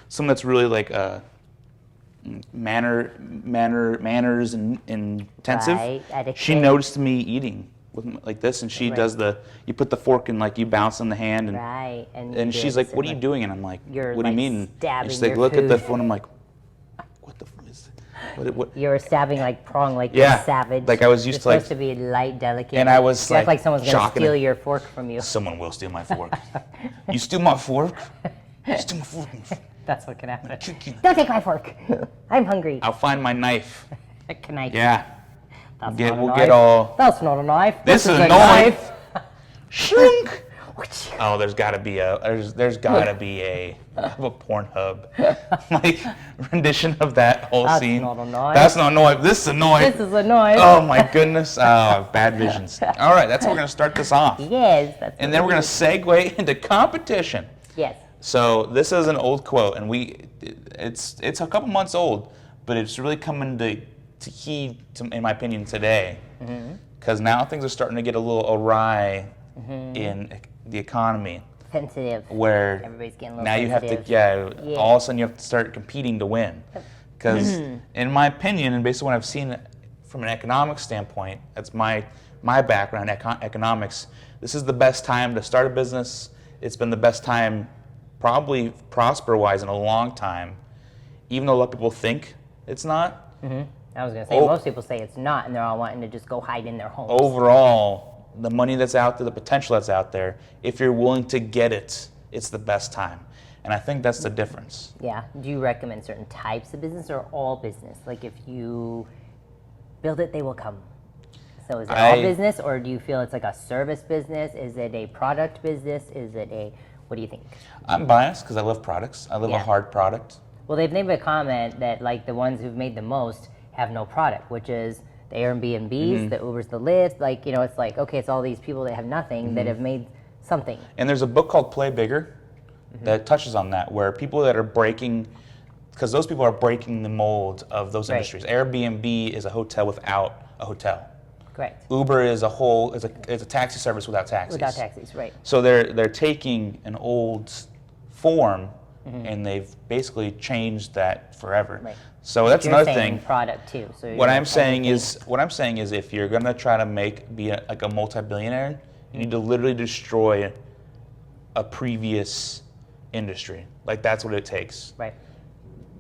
someone that's really like manners and intensive. Right, She etiquette. noticed me eating with like this, and she does you put the fork and like you bounce in the hand, and Right, and and she's like, "What are you doing?" And I'm like, You're, "What do you like, mean?" stabbing And she's like, your "Look at the food. phone." I'm like, "What the fuck is what?" You're stabbing like prong, like Yeah, you're savage. like I was used You're to, like- supposed to be light, delicate. And I was, you act like, like someone's gonna shocking steal it. your fork from you. Someone will steal my fork. You steal my fork? You steal my fork? That's what can happen. Kick you. Don't take my fork. I'm hungry. I'll find my knife. Can I? Yeah. That's We'll not a we'll knife. get all. That's not a knife. This is a knife. Shrink. Oh, there's got to be there's got to be a Pornhub like rendition of that whole That's scene. not a knife. That's not a knife. This is a knife. This is a knife. Oh my goodness. Oh, bad visions. All right, that's how we're gonna start this off, Yes. That's and then we're gonna segue into competition. Yes. So this is an old quote, and it's a couple months old, but it's really coming to heed, in my opinion, today, because now things are starting to get a little awry in the economy, Sensitive. where Everybody's getting a little now you have sensitive. to, all of a sudden you have to start competing to win, because in my opinion, and based on what I've seen from an economic standpoint, that's my background, economics. This is the best time to start a business. It's been the best time, probably prosper-wise, in a long time, even though a lot of people think it's not. I was gonna say most people say it's not, and they're all wanting to just go hide in their homes. Overall, the money that's out there, the potential that's out there, if you're willing to get it, it's the best time. And I think that's the difference. Yeah. Do you recommend certain types of business or all business? Like if you build it, they will come. So is it all business, or do you feel it's like a service business? Is it a product business? Is it what do you think? I'm biased because I love products. I love a hard product. Well, they've made a comment that like the ones who've made the most have no product, which is the Airbnbs, the Ubers, the Lyfts. Like, it's like, okay, it's all these people that have nothing that have made something. And there's a book called Play Bigger that touches on that, where people that are breaking, because those people are breaking the mold of those industries. Airbnb is a hotel without a hotel. Correct. Uber is a taxi service without taxis. Without taxis, right. So they're taking an old form and they've basically changed that forever. Right. So that's You're another saying thing. product too. So What I'm saying is if you're gonna try to be like a multi-billionaire, you need to literally destroy a previous industry. Like that's what it takes. right.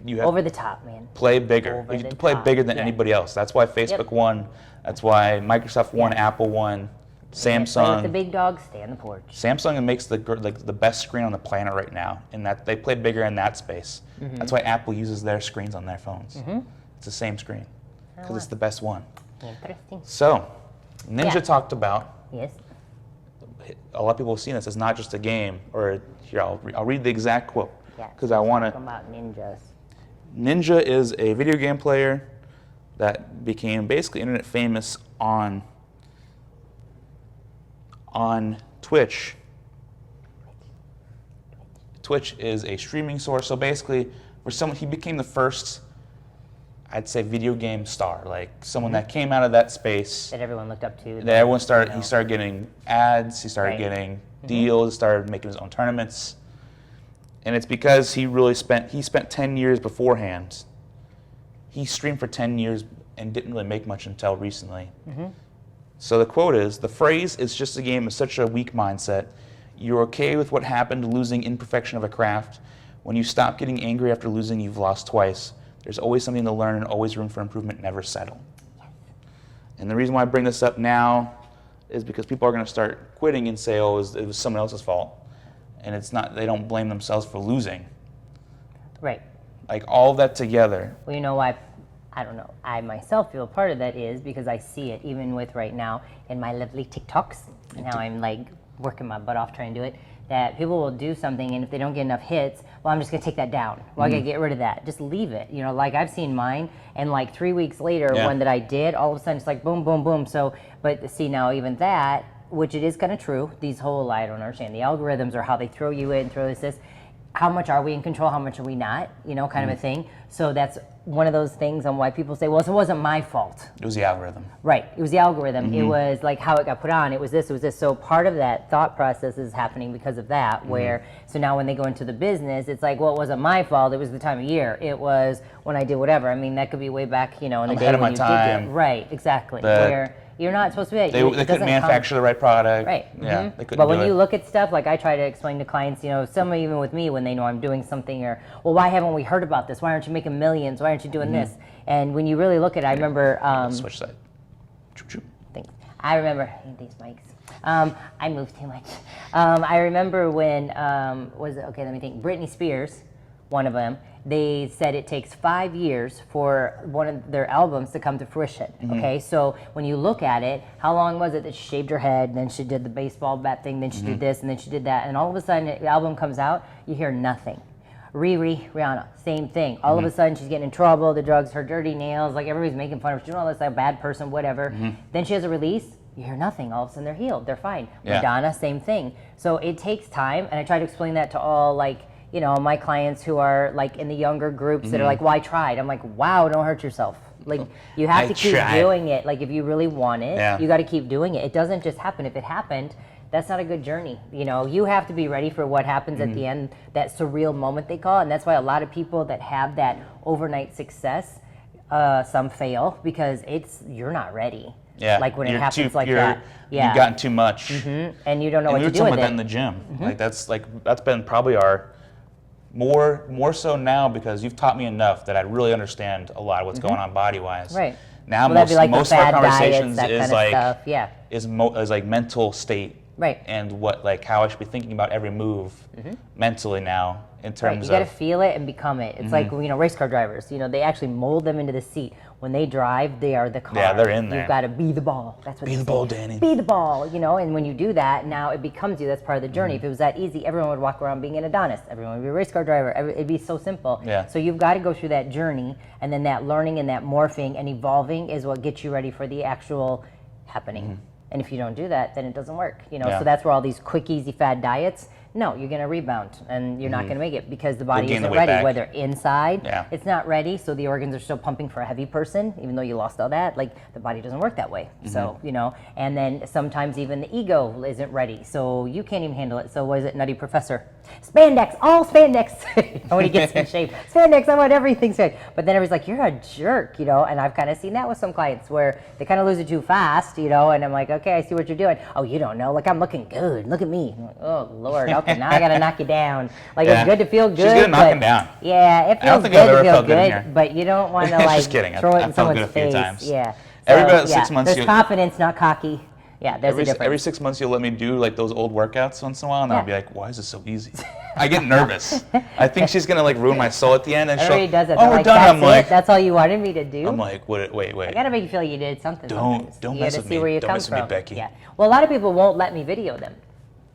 You have Over the top, man. play bigger. Over You have the to play top, bigger than yeah. anybody else. That's why Facebook won. That's why Microsoft won. Yeah. Apple won. Play with the Samsung. big dogs, stay on the porch. Samsung makes the best screen on the planet right now, and that they play bigger in that space. That's why Apple uses their screens on their phones. It's the same screen because it's the best one. Interesting. So, Ninja Yeah. talked about. Yes. A lot of people have seen this. It's not just a game. Or here, I'll read the exact quote Yeah. because I want Talk to. about ninjas. Ninja is a video game player that became basically internet famous on Twitch. Twitch is a streaming source, so basically, he became the first, I'd say, video game star, like someone that came out of that space. That everyone looked up to. That everyone started. He started getting ads. He started Right. getting deals. Started making his own tournaments, and it's because he spent 10 years beforehand. He streamed for 10 years and didn't really make much until recently. So the quote is, "The phrase 'it's just a game' is such a weak mindset. You're okay with what happened, losing imperfection of a craft. When you stop getting angry after losing, you've lost twice. There's always something to learn and always room for improvement. Never settle." And the reason why I bring this up now is because people are going to start quitting and say, "Oh, it was someone else's fault," and it's not. They don't blame themselves for losing. Right. Like all of that together. Well, you know why? I don't know. I myself feel part of that is because I see it even with right now in my lovely TikToks. Now I'm like working my butt off trying to do it. That people will do something, and if they don't get enough hits, well, I'm just gonna take that down. Well, I gotta get rid of that. Just leave it. Like I've seen mine, and like 3 weeks later, one that I did, all of a sudden it's like boom, boom, boom. So, but see now even that, which it is kind of true. These whole I don't understand the algorithms or how they throw you in, throw this. how much are we in control, how much are we not, you know, kind of a thing. So that's one of those things on why people say, well, it wasn't my fault. It was the algorithm. Right, it was the algorithm. It was like how it got put on, it was this, it was this. So part of that thought process is happening because of that, where, so now when they go into the business, it's like, well, it wasn't my fault, it was the time of year. It was when I did whatever. I mean, that could be way back, you know, in the I'm day ahead of when my you time. did it. Right, exactly. But where you're not supposed to be. They couldn't manufacture the right product. Right. Yeah, they couldn't But do when it. you look at stuff, like I try to explain to clients, you know, some even with me when they know I'm doing something, or, well, why haven't we heard about this? Why aren't you making millions? Why aren't you doing this? And when you really look at it, I remember. Switch side. Choop, choop. Thanks. I remember these mics. I moved too much. I remember when was it? Okay, let me think. Britney Spears, one of them. They said it takes 5 years for one of their albums to come to fruition. Okay, so when you look at it, how long was it that she shaved her head, and then she did the baseball bat thing, then she did this, and then she did that, and all of a sudden the album comes out, you hear nothing. Rihanna, same thing. All of a sudden she's getting in trouble, the drugs, her dirty nails, like everybody's making fun of her, she's doing all this, like a bad person, whatever. Then she has a release, you hear nothing. All of a sudden they're healed, they're fine. Yeah. Madonna, same thing. So it takes time, and I try to explain that to all, like, you know, my clients who are like in the younger groups that are like, well, I tried. I'm like, wow, don't hurt yourself. Like, you have to keep doing it. Like, if you really want it, you got to keep doing it. It doesn't just happen. If it happened, that's not a good journey. You know, you have to be ready for what happens at the end, that surreal moment they call it. And that's why a lot of people that have that overnight success, some fail because you're not ready. Yeah. Like when it happens like that. Yeah. You've gotten too much. And you don't know what we to were do talking with about that it. in the gym. That's been probably our more so now, because you've taught me enough that I really understand a lot of what's going on body wise. Right. Now Well, that'd be like the most of our fad diets, conversations that is kind of like stuff. Yeah. is like mental state. Right. And what, like, how I should be thinking about every move mentally now in Right, terms you got to of feel it and become it. It's like, you know, race car drivers. You know, they actually mold them into the seat. When they drive, they are the car. Yeah, they're in there. You've got to be the ball. That's what Be they the say. ball, Danny. Be the ball. You know, and when you do that, now it becomes you. That's part of the journey. If it was that easy, everyone would walk around being an Adonis. Everyone would be a race car driver. It'd be so simple. Yeah. So you've got to go through that journey, and then that learning and that morphing and evolving is what gets you ready for the actual happening. And if you don't do that, then it doesn't work. You know, Yeah. so that's where all these quick, easy fad diets. No, you're going to rebound, and you're not going to make it because the body gain isn't the weight ready. back. Whether inside, Yeah. it's not ready, so the organs are still pumping for a heavy person, even though you lost all that. Like, the body doesn't work that way. So, you know, and then sometimes even the ego isn't ready, so you can't even handle it. So what is it, Nutty Professor? Spandex, all spandex. When he gets in shape, spandex, I want everything spandex. But then everybody's like, you're a jerk, you know, and I've kind of seen that with some clients where they kind of lose it too fast, you know, and I'm like, okay, I see what you're doing. Oh, you don't know, like, I'm looking good, look at me. I'm like, oh, Lord, okay, now I got to knock you down. Like, Yeah. it's good to feel good. She's good at knocking but- down. Yeah, it I don't feels think good I've to ever feel felt good in good, here. but you don't want to like Just kidding. throw it I in felt good someone's a few face. times. Yeah. Every So, about 6 months There's you- confidence, not cocky. Yeah, there's a difference. Every 6 months you'll let me do like those old workouts once in a while, and I'll Yeah. be like, why is this so easy? I get nervous. I think she's gonna like ruin my soul at the end, and she'll, Everybody does it. oh, They're we're like, done. that's I'm it. like, That's all you wanted me to do. I'm like, wait. I gotta make you feel you did something. sometimes. Don't You mess gotta with see me. where you Don't come mess with me, from. Becky. Yeah. Well, a lot of people won't let me video them.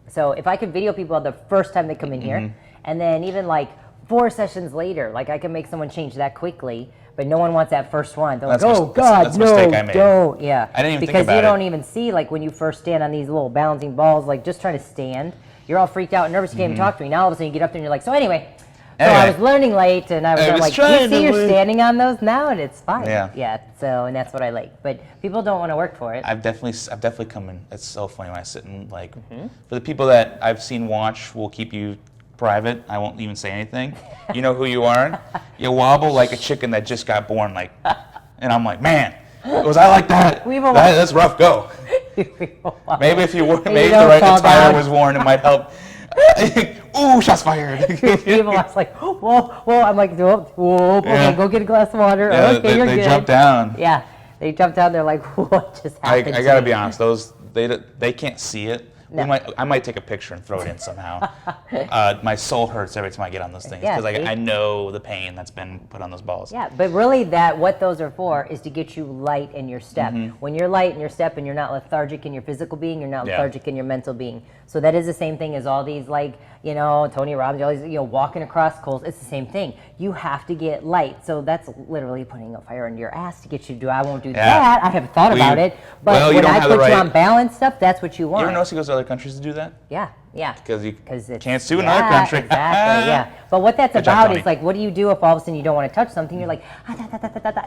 So if I could video people the first time they come in here, and then even like 4 sessions later, like I can make someone change that quickly. But no one wants that first one. They're like, That's oh mis- God, that's a no, mistake I made. don't. Yeah. I didn't even think because about you it. don't even see like when you first stand on these little balancing balls, like just trying to stand. You're all freaked out and nervous. You can't even talk to me. Now all of a sudden you get up there and you're like, so anyway. So I Anyway. was learning late, and I was was like, you trying see to you're learn." standing on those now, and it's fine. Yeah. Yeah. So, and that's what I like. But people don't want to work for it. I've definitely come in. It's so funny when I sit and like, for the people that I've seen watch, we'll keep you private. I won't even say anything. You know who you are. You wobble like a chicken that just got born. Like, and I'm like, man, was I like that? We've all- That's rough. Go. Maybe if you Maybe maybe the don't right fall attire down. was worn, it might help. Ooh, shots fired. People are like, whoa. I'm like, whoa. Okay, Yeah. go get a glass of water. Yeah, Okay, you're they good. jump down. Yeah. They jump down. They're like, what just I happened? gotta to be me? honest. They can't see it. No. I might take a picture and throw it in somehow. My soul hurts every time I get on those things Yeah, because see? I know the pain that's been put on those balls. Yeah, but really what those are for is to get you light in your step. When you're light in your step and you're not lethargic in your physical being, you're not Yeah. lethargic in your mental being. So that is the same thing as all these like, you know, Tony Robbins, always, you know, walking across coals. It's the same thing. You have to get light. So that's literally putting a fire under your ass to get you to do. I won't do that. I haven't thought about it. But when I put you on balance stuff, that's what you want. You ever notice he goes to other countries to do that? Yeah. Because you it's, can't sue another country. Exactly, yeah. But what that's Good job, about Tony. is like, what do you do if all of a sudden you don't want to touch something? You're like,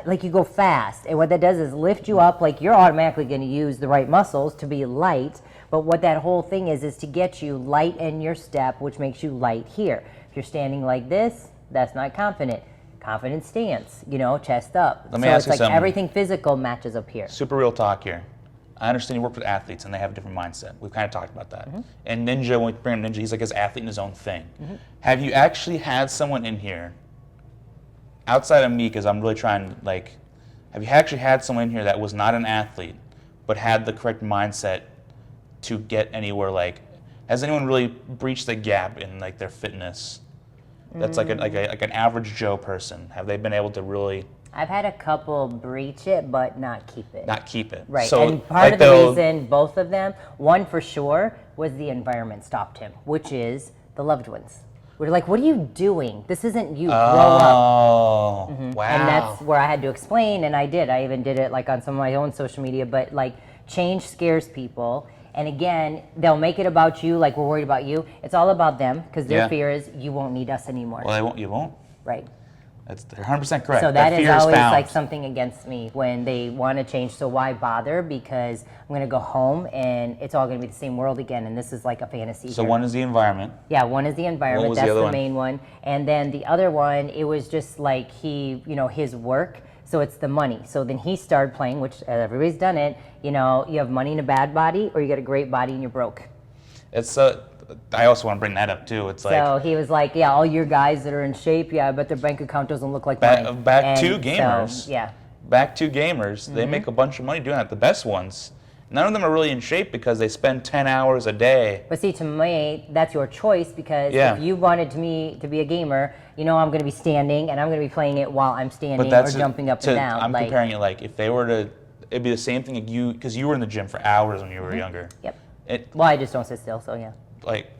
like you go fast. And what that does is lift you up, like you're automatically going to use the right muscles to be light. But what that whole thing is to get you light in your step, which makes you light here. If you're standing like this, that's not confident. Confident stance, you know, chest up. Let me ask you it's like something. everything physical matches up here. Super real talk here. I understand you work with athletes and they have a different mindset. We've kind of talked about that. And Ninja, when we bring him Ninja, he's like his athlete in his own thing. Have you actually had someone in here, outside of me, because I'm really trying, like, have you actually had someone in here that was not an athlete, but had the correct mindset to get anywhere? Like, has anyone really breached the gap in like their fitness? That's like an average Joe person. Have they been able to really I've had a couple breach it, but not keep it. not keep it? Right, So, and part like of the they'll- reason, both of them, one for sure, was the environment stopped him, which is the loved ones. We're like, what are you doing? This isn't you, grow up. Oh, wow. And that's where I had to explain, and I did. I even did it like on some of my own social media, but like change scares people. And again, they'll make it about you, like we're worried about you. It's all about them, because their Yeah. fear is you won't need us anymore. Well, they won't. You won't. Right. That's 100% correct. So that is fear always found. like something against me when they want to change. So why bother? Because I'm going to go home and it's all going to be the same world again. And this is like a fantasy. So here. one is the environment. Yeah, one is the environment. was the That's other the one? main one. And then the other one, it was just like he, you know, his work. So it's the money. So then he started playing, which everybody's done it. You know, you have money in a bad body, or you got a great body and you're broke. It's I also want to bring that up too. It's like So he was like, yeah, all your guys that are in shape, yeah, but their bank account doesn't look like mine. back to And gamers. So, yeah. Back to gamers. They Mm-hmm. make a bunch of money doing that. The best ones. None of them are really in shape because they spend 10 hours a day. But see, to me, that's your choice, because Yeah. if you wanted me to be a gamer, you know I'm going to be standing and I'm going to be playing it while I'm standing But or that's jumping up and down. I'm like, comparing it like if they were to, it'd be the same thing like you, because you were in the gym for hours when you were younger. Yep. It Well, I just don't sit still, so yeah. like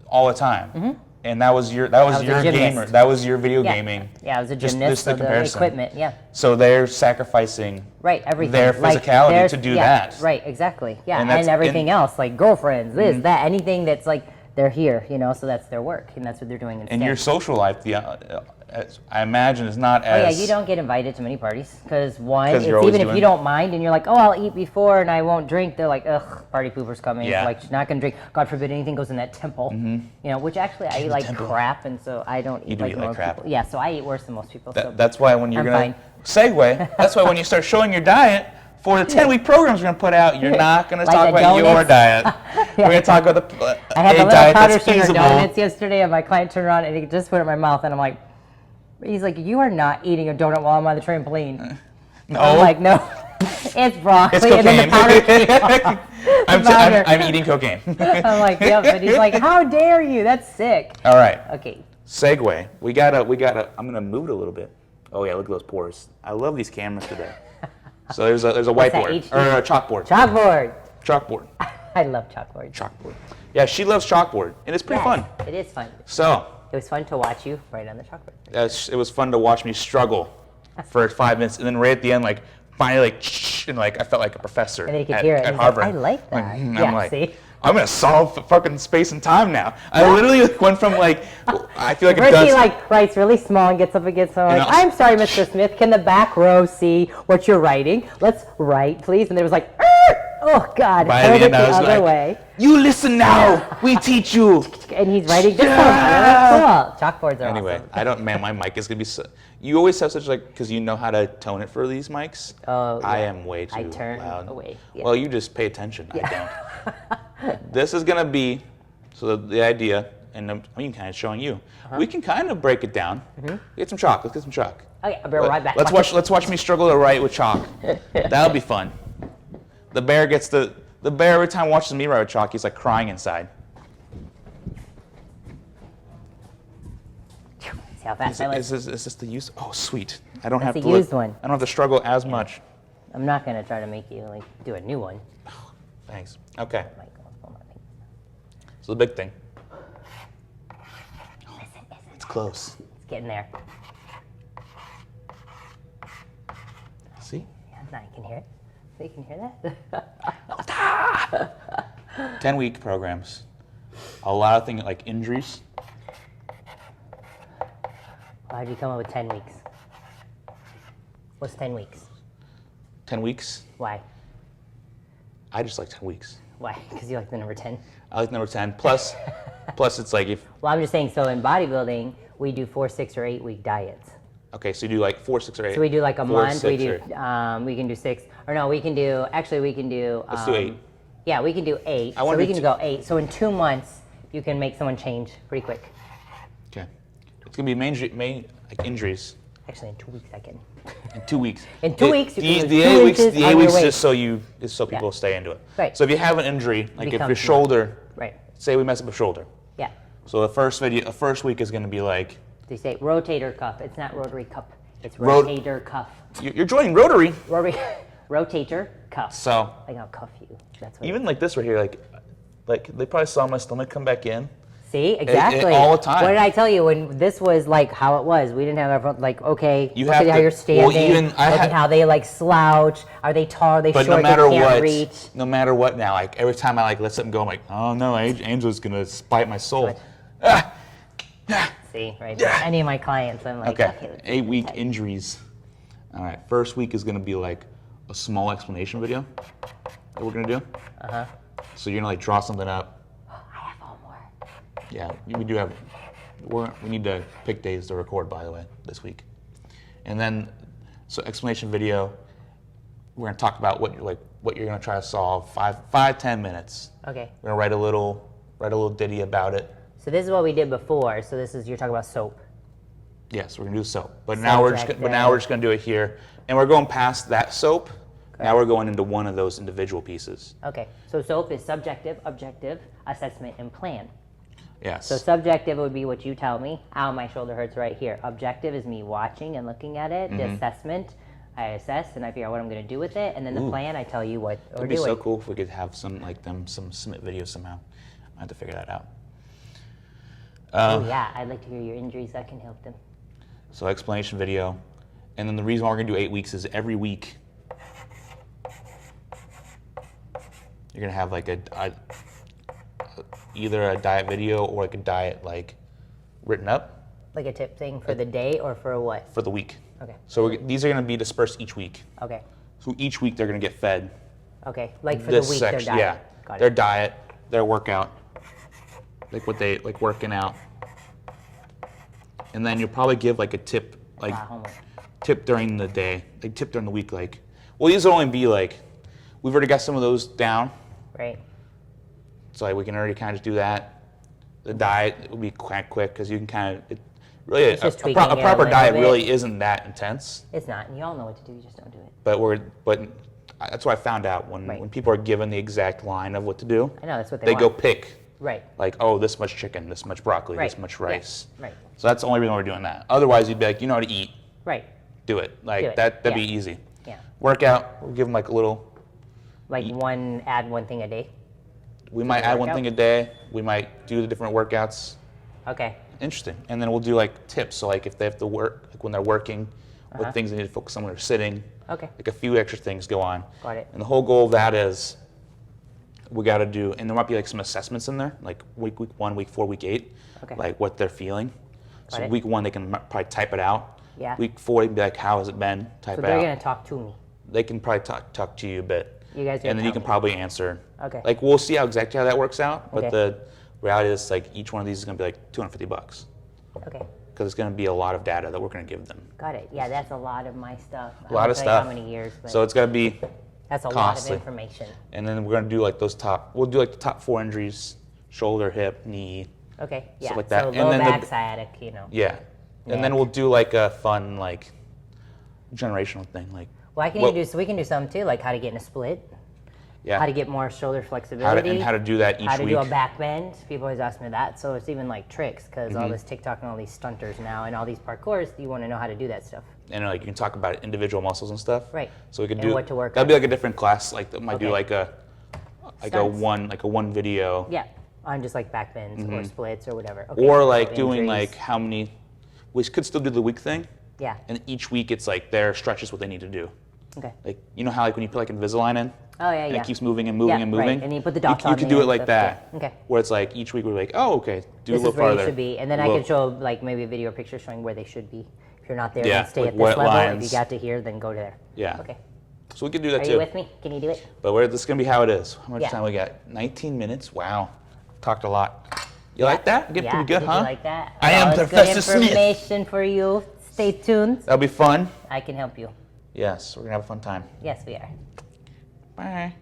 all the time. And that was your was a your gymnast. gamer. That was your video Yeah. gaming. Yeah, I was a Just- gymnast, just the so the comparison. equipment, yeah. So they're sacrificing Right, everything. their Like, physicality there's- to do yeah, that. Right, exactly. Yeah, And and, that's- everything and- else, like girlfriends, this, that, anything that's like, they're here, you know, so that's their work, and that's what they're doing instead. And your social life, I imagine, is not Oh as. yeah, you don't get invited to many parties because one, 'Cause it's you're always even if doing- you don't mind and you're like, oh, I'll eat before and I won't drink. They're like, ugh, party pooper's coming. Yeah. Like she's not gonna drink. God forbid anything goes in that temple. You know, which actually I eat like temple. crap, and so I don't eat do like eat like most crap. people. Yeah, so I eat worse than most people. So That's why when you're I'm gonna fine. segue, that's why when you start showing your diet for the 10-week programs we're gonna put out, you're not gonna Like talk the about your donuts? diet. We're gonna talk about I had a the little diet powder that's sugar feasible. donuts yesterday, and my client turned around and he just put it in my mouth, and I'm like, he's like, you are not eating a donut while I'm on the trampoline. No, I'm like, no, it's broccoli, it's and then the powder cocaine. came off. I'm, powder. I'm eating cocaine. I'm like, yep, but he's like, how dare you? That's sick. All right. Okay. Segue. We gotta. I'm gonna move it a little bit. Oh yeah, look at those pores. I love these cameras today. So there's a that, whiteboard HD? or a chalkboard. Chalkboard. Chalkboard. I love chalkboard. Chalkboard. Yeah, she loves chalkboard, and it's pretty fun. It is fun. So It was fun to watch you write on the chalkboard. it was fun to watch me struggle for 5 minutes, and then right at the end, like finally, like, and like I felt like a professor And then you could at, hear it. at And he's like, Harvard. I like that. I'm Yeah, like, see? I'm gonna solve fucking space and time now. I literally went from like, I feel like it First does. he like writes really small and gets up against someone like, And I'll- I'm sorry, Mr. Smith, can the back row see what you're writing? Let's write, please. And there was like, oh God, By heard the it end, the I was other like, way. "You listen now. We teach you." And he's writing just Yeah. cool. Chalkboards are Anyway, awesome. I don't. Man, my mic is gonna be. So, you always have such like because you know how to tone it for these mics. Oh, I yeah. am way too I turn loud. away, yeah. Well, you just pay attention. I don't. This is gonna be so the idea, and I'm kind of showing you. We can kind of break it down. Get some chalk. Let's get some chalk. Okay, I'll be right back. Let's watch me struggle to write with chalk. That'll be fun. The bear gets the bear every time watches me write with chalk. He's like crying inside. See how fast I like. Is this the used? Oh, sweet. I don't That's have the to. used one. I don't have to struggle as much. I'm not gonna try to make you like do a new one. Thanks. Okay. Like, oh, my thing. So the big thing. close. It's getting there. See? Yeah, now you can hear it. So you can hear that? 10-week programs. A lot of things like injuries. Why did you come up with 10 weeks? What's 10 weeks? 10 weeks. Why? I just like 10 weeks. Why? Because you like the number 10? I like number 10. Plus it's like if, Well, I'm just saying, so in bodybuilding, we do 4, 6, or 8 week diets. okay, so you do like 4, 6, or 8. So we do like a 4, month, we 6, do, or- we can do 6, or no, we can do, actually we can do. Let's do 8. Yeah, we can do 8. I So wanna we do can go 8. So in 2 months, you can make someone change pretty quick. Okay. It's gonna be main like injuries Actually, in 2 weeks, I can. in 2 weeks. In 2 weeks, you can lose the 2 8 weeks. inches The on 8 your weeks weight. just so people stay into it. Right. So if you have an injury, like if your Becomes shoulder, Right. say we mess up a shoulder. Yeah. So the first week is gonna be like They say rotator cuff. It's not rotary cuff. It's Rot- rotator cuff. you're joining rotary. Rotary, rotator cuff. So Like I'll cuff you. That's what. even like this right here, like they probably saw my stomach come back in. See, exactly. all the time. What did I tell you when this was like how it was? We didn't have everyone like, okay, You look have at how to- you're standing. well, even I look had- at how they like slouch. Are they tall? Are they But short? no matter they can't what, reach. no matter what now, like every time I like let something go, I'm like, oh no, Angel's gonna spite my soul. What? Ah! See, right? Yeah. Any of my clients, I'm like, Okay, let's 8-week type. injuries. All right, first week is gonna be like a small explanation video that we're gonna do. Uh-huh. So you're gonna like draw something up. I have homework. Yeah, we do have. We need to pick days to record, by the way, this week. And then, so explanation video. We're gonna talk about what you're gonna try to solve. 10 minutes. Okay. We're gonna write a little ditty about it. So this is what we did before. So this is you're talking about soap. Yes, we're gonna do soap. But now we're just gonna do it here, and we're going past that soap. Now we're going into one of those individual pieces. Okay. So SOAP is subjective, objective, assessment, and plan. Yes. So subjective would be what you tell me. Ow, my shoulder hurts right here. Objective is me watching and looking at it. The assessment, I assess and I figure out what I'm going to do with it. And then the plan, I tell you what we're It'd be doing. so cool if we could have some submit videos somehow. I have to figure that out. Oh yeah, I'd like to hear your injuries. I can help them. So explanation video, and then the reason why we're gonna do 8 weeks is every week you're gonna have like either a diet video or like a diet like written up Like a tip thing for the day or for what? for the week. Okay. So these are gonna be dispersed each week. Okay. So each week they're gonna get fed Okay. Like for this the week, section. their diet. Yeah, Got their it. diet, their workout, like what they like working out, and then you'll probably give like a tip, like Homework. tip during the day, like tip during the week, like. Well, these will only be like, we've already got some of those down, Right. so like we can already kind of just do that. The diet will be quite quick because you can kind of really It's just tweaking it a proper little diet bit. really isn't that intense. It's not, and you all know what to do. You just don't do it. But that's what I found out when Right. when people are given the exact line of what to do. I know that's what they They want. go pick. Right. Like, oh, this much chicken, this much broccoli, Right. this much Yeah. rice. Right. So that's the only reason why we're doing that. Otherwise, you'd be like, you know how to eat, Right. do it. Like Do it. that'd be Yeah. easy. Yeah. Workout, we'll give them like a little. Like add one thing a day. We might add one workout? thing a day. We might do the different workouts. Okay. Interesting. And then we'll do like tips. So like if they have to work, like when they're working, what things they need to focus on when they're sitting. Okay. Like a few extra things go on. Got it. And the whole goal of that is we got to do, and there might be like some assessments in there, like week 1, week 4, week 8, Okay. like what they're feeling. Got So it. week 1 they can probably type it out. Yeah. Week 4 they can be like, how has it been? Type So it they're out. gonna talk to me. They can probably talk to you a bit. You guys are and then you gonna can tell probably answer. Okay. Like we'll see exactly how that works out, but Okay. the reality is like each one of these is gonna be like $250 Okay. because it's gonna be a lot of data that we're gonna give them. Got it. Yeah, that's a lot of my stuff. A lot of How stuff. many years? But So it's gonna be, that's a costly. lot of information. and then we're gonna do like we'll do like the top 4 injuries: shoulder, hip, knee. Okay. Yeah. like that. So And low then the- back, sciatic. Yeah. And then Neck. we'll do like a fun like generational thing, like Well, so we can do some too, like how to get in a split, yeah, how to get more shoulder flexibility, how to do that each how to week. do a back bend. People always ask me that. So it's even like tricks because Mm-hmm. all this TikTok and all these stunters now and all these parkours, you want to know how to do that stuff. And like you can talk about individual muscles and stuff. Right. So we could And do what to work that'd on. be like a different class. Like that might do Okay. like a Stunts. one video. Yeah, on just like back bends or splits or whatever. Okay, Mm-hmm. Or so like doing injuries. like how many we could still do the week thing, Yeah. and each week it's like their stretches what they need to do. Okay. Like, you know how like when you put like Invisalign in, Oh yeah, and yeah. it keeps moving and moving Yeah, and right. moving. And you put the dots you on can the do it end, like so- that. yeah, okay. Where it's like each week we're like, oh, okay, do This a little is where farther. you should be, and then I Well, can show like maybe a video or picture showing where they should be. If you're not there, Yeah, then stay like at this what level. If lines. you got to here, then go to there. Yeah. Okay. So we can do that Are too. you with me? Can you do it? But this is gonna be how it is. How much Yeah. time we got? 19 minutes. Wow, talked a lot. You like that? Get Yeah. pretty good, Did huh? you like that? I am All this Professor good Smith. information for you. Stay tuned. That'll be fun. I can help you. Yes, we're gonna have a fun time. Yes, we are. Bye.